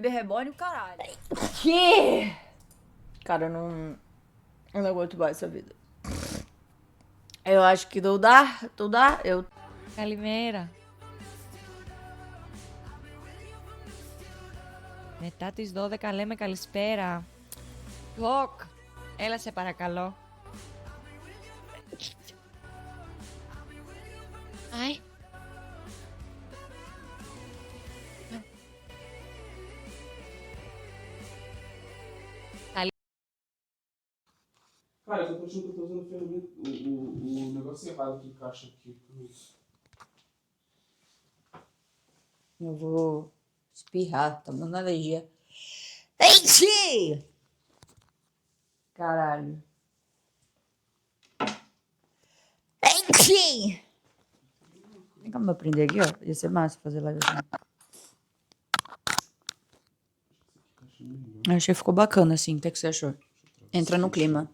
Bebê reborn o caralho. Que? Cara, eu não aguento mais essa vida. Eu acho que não dá, eu... Καλημέρα. Μετά τις 12 λέμε καλησπέρα. Λοκ, έλα σε παρακαλώ. Ai. Cara, eu tô achando que eu tô usando o negócio errado de caixa aqui. Eu vou espirrar, tá dando alergia. Enchi! Caralho. Enchi! Tem como eu prender aqui, ó? Ia ser massa fazer live assim. Eu achei que ficou bacana, assim. O que você achou? Entra no clima.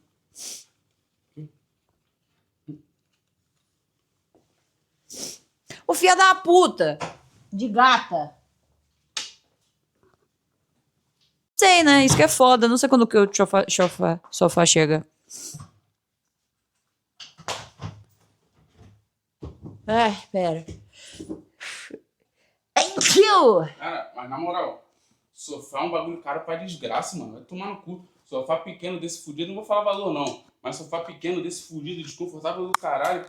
Ô, filha da puta! De gata! Sei, né? Isso que é foda. Não sei quando que o sofá chega. Ai, pera. Thank you! Cara, mas na moral, sofá é um bagulho caro pra desgraça, mano. Vai tomar no cu. Sofá pequeno desse fudido, não vou falar valor não. Mas sofá pequeno desse fudido, desconfortável do caralho.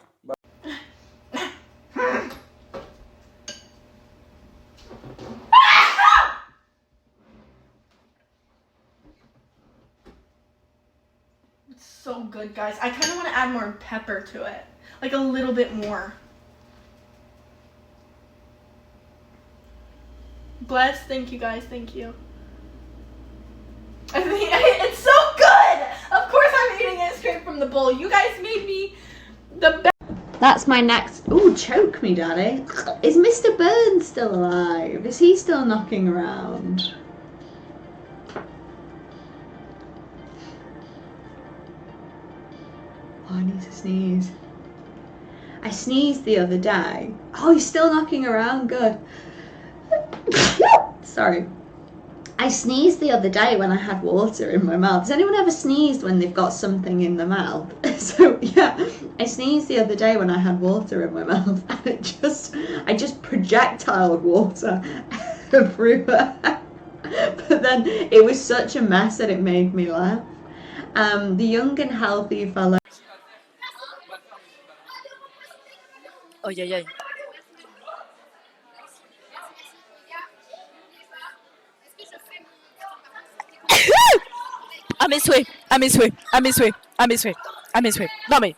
It's so good, guys. I kind of want to add more pepper to it. Like a little bit more. Bless, thank you guys, thank you. I think it's so good! Of course I'm eating it straight from the bowl. You guys made me the best. That's my next. Ooh, choke me, Daddy. Is Mr. Burns still alive? Is he still knocking around? Oh, I need to sneeze. I sneezed the other day. Oh, he's still knocking around. Good. Sorry. I sneezed the other day when I had water in my mouth. Has anyone ever sneezed when they've got something in their mouth? So yeah, I sneezed the other day when I had water in my mouth, and I just projectiled water everywhere. But then it was such a mess that it made me laugh. The young and healthy fellow. Ai, ai, ai. À mes souhaits, à mes souhaits, à mes souhaits, à mes souhaits, à mes souhaits. Non mais,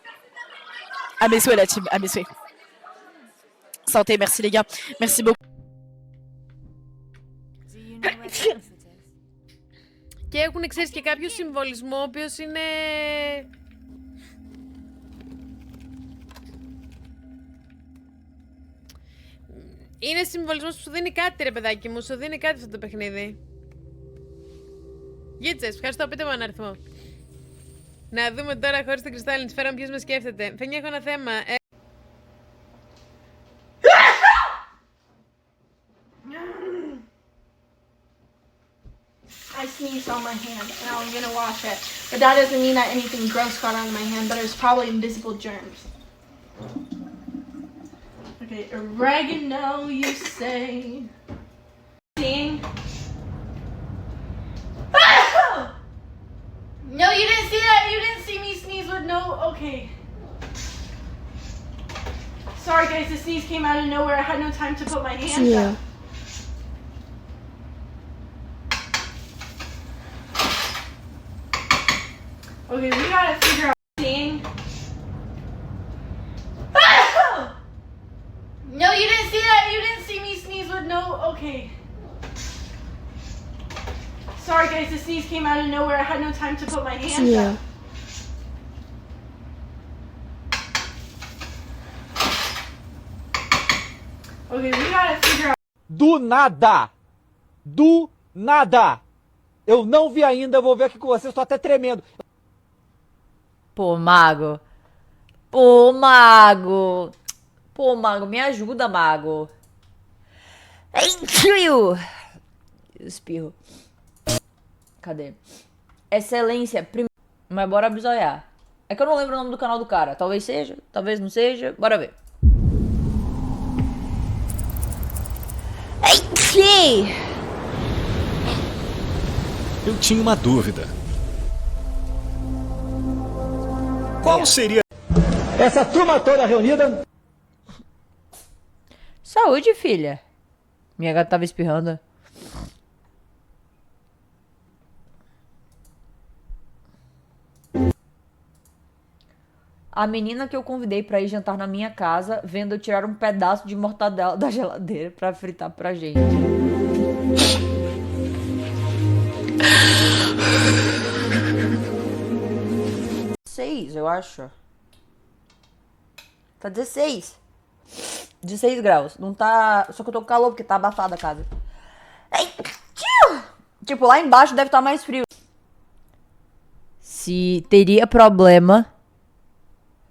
à mes souhaits la team, à mes souhaits. Santé, merci les gars, merci beaucoup. Και έχουν, ξέρεις, και κάποιο συμβολισμό, ο οποίος είναι... Είναι συμβολισμός που σου δίνει κάτι, ρε παιδάκι μου, σου δίνει κάτι αυτό το παιχνίδι. Γίτσες, ευχαριστώ, πείτε μου ένα αριθμό. Να δούμε τώρα χωρίς την κρυστάλλινη σφαίρα ποιος με σκέφτεται. Φαίνει, έχω ένα θέμα. I sneezed on my hand and I'm gonna wash it. But that doesn't mean that anything gross got on my hand, but it was probably invisible germs. Okay, oregano, you say. Seeing? No, you didn't see that. You didn't see me sneeze with no. Okay. Sorry, guys. The sneeze came out of nowhere. I had no time to put my hands up. Okay, we gotta figure out. Seeing? No, you didn't see that. You didn't see me sneeze with no. Okay. Sorry, guys. The sneeze came out of nowhere. I had no time to put my hands up. Okay, we gotta figure out. Do nada! Do nada! Eu não vi ainda, vou ver aqui com vocês, tô até tremendo. Pô, Mago. Pô, Mago. Pô, Mago, me ajuda, Mago. Thank you! espirro. Cadê? Excelência. Mas bora bisoiar. É que eu não lembro o nome do canal do cara. Talvez seja, talvez não seja. Bora ver. Ai, Eu tinha uma dúvida. Qual seria? Essa turma toda reunida. saúde, filha. Minha gata tava espirrando. A menina que eu convidei pra ir jantar na minha casa, vendo eu tirar um pedaço de mortadela da geladeira pra fritar pra gente. Seis, eu acho. Tá 16. 16 graus. Não tá. Só que eu tô com calor porque tá abafada a casa. Ai, tio! Tipo, lá embaixo deve estar mais frio. Se teria problema.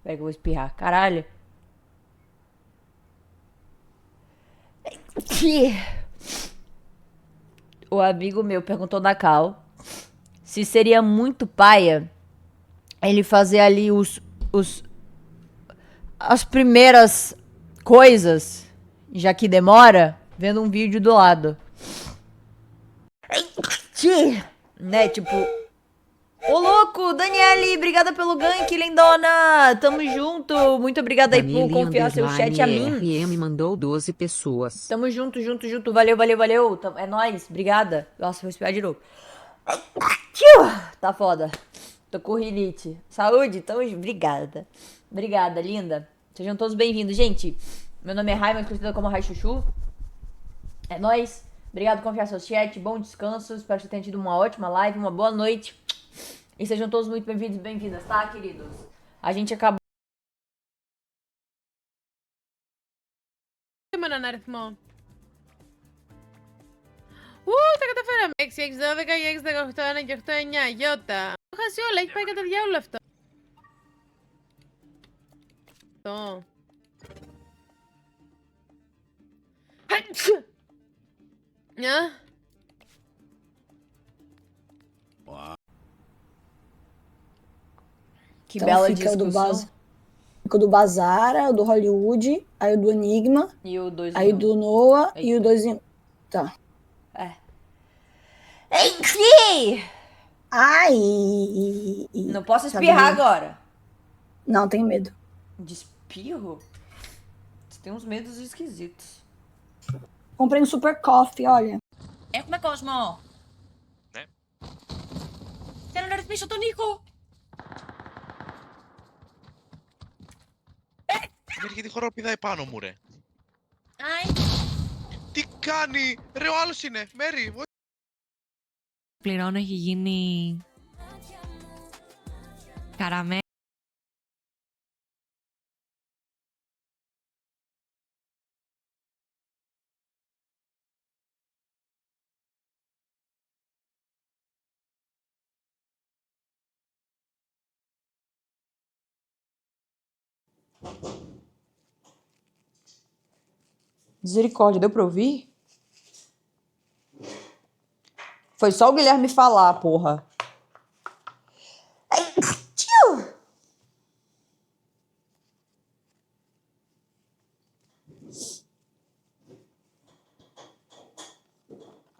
Peraí que eu vou espirrar. Caralho. O amigo meu perguntou na Cal se seria muito paia ele fazer ali as primeiras coisas, já que demora, vendo um vídeo do lado. Né, tipo... Ô, louco, Daniele, obrigada pelo gank, lindona. Tamo junto. Muito obrigada aí por confiar seu chat a mim. RM mandou 12 pessoas. Tamo junto, junto, junto. Valeu, valeu, valeu. É nóis. Obrigada. Nossa, vou espiar de novo. Tá foda. Tô com rinite. Saúde, tamo junto. Obrigada. Obrigada, linda. Sejam todos bem-vindos. Gente, meu nome é Rai, mais conhecida como Rai Chuchu. É nóis. Obrigado por confiar seu chat. Bom descanso. Espero que você tenha tido uma ótima live, uma boa noite. E sejam todos muito bem-vindos e bem-vindas, tá, queridos? A gente acabou. με έναν αριθμό. Τα καταφέραμε. 6, 6, 12, 6, 18, 1 και 8, 9, γιώτα. Το χάσει όλα, έχει πάει κατά διάολο αυτό. Το. Νιά. Que Então bela fica discussão. Fica o do Bazara, o do Hollywood, aí o do Enigma, E o 2 aí o do Noah e o 2 em... Tá. É. Enfim! Ai! Não posso Tá espirrar doendo. agora. Não, tenho medo. De espirro? Você tem uns medos esquisitos. Comprei um Super Coffee, olha. Έχουμε κόσμο. Ναι. Θέλω να ρυθμίσω τον ήχο. Έρχεται η χώρα πηδάει πάνω μου, ρε. Ai. Τι κάνει! Ρε, ο άλλος είναι! Μέρι! Πληρώνω έχει γίνει καραμέ. Misericórdia, deu pra ouvir? Foi só o Guilherme falar, porra. Ai, tio!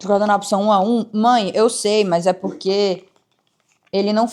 Jogando na opção 1 a 1. Mãe, eu sei, mas é porque ele não